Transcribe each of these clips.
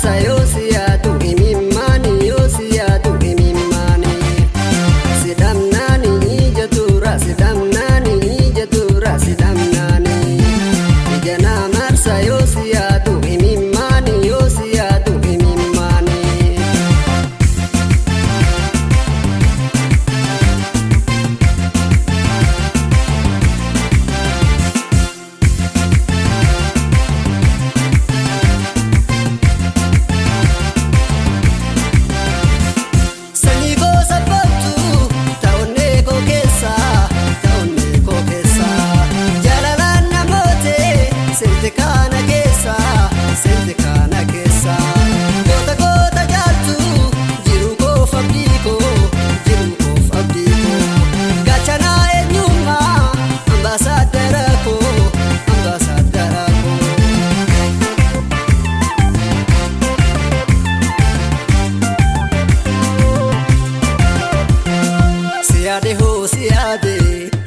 marsa yoo siyaadu imimmaani yoo siyaadu imimmaani sidamnaani ijatuura sidamnaani ijatuura sidamnaani ijana marsa yoo siyaadu imimmaani yoo siyaadu imimmaani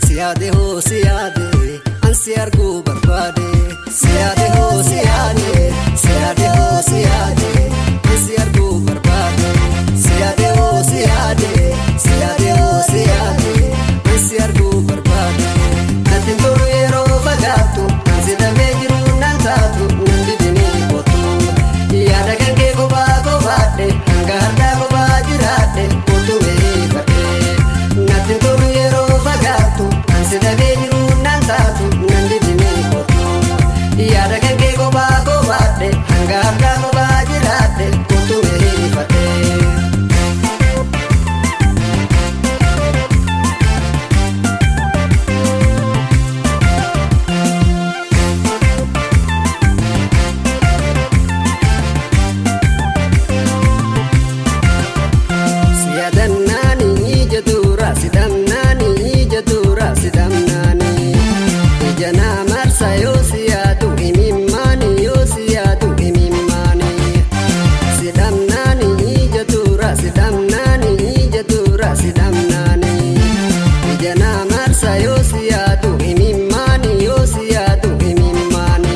Siyaade ho siyaade ansi argu barbaade siyaade ho siyaade ansi argu barbaade siyaade ho siyaade ansi argu barbaade natin tolu yeroo fagaatu ansi damee jiru nan taatu nan didini kootu yaada kan kee kophaa kophaadhe hanga hardaa kophaa jiraadhe kootu meefadhe natin tolu yeroo fagaatu ansi damee jiru nan taatu nan didini kootu yaada kan kee kophaa kophaadhe hanga hardaa kophaa jiraadhe kootu meefadhe. Sidamnaani ijatuura sidamnaani ijana marsa yoo siyaadu imimmaani yoo siyaadu imimmaani sidamnaani ijatuura sidamnaani ijatuura sidamnaani ijana marsa yoo siyaadu imimmaani yoo siyaadu imimmaani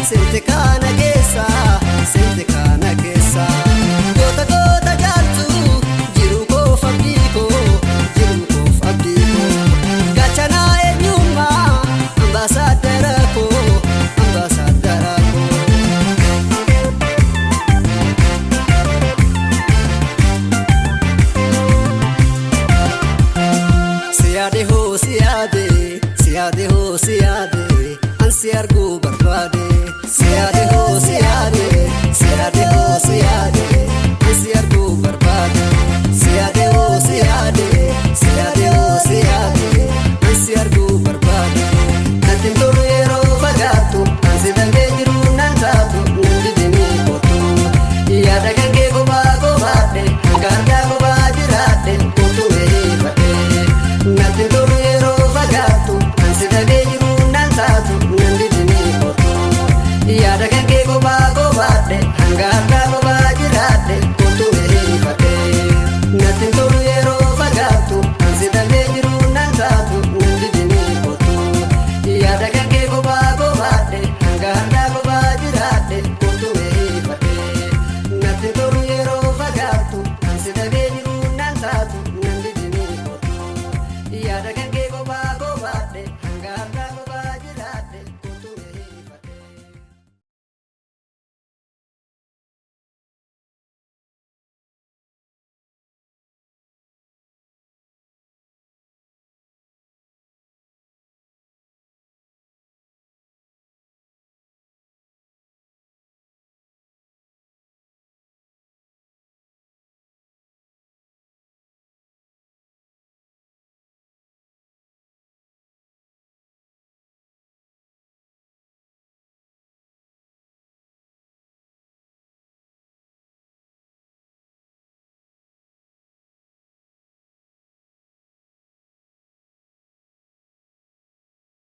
Sente kana keessa goota goota jaaltu jiru koof abdiikoo gachanaa eenyummaa ambaasaadara koo siyaade ho siyaade ansi argu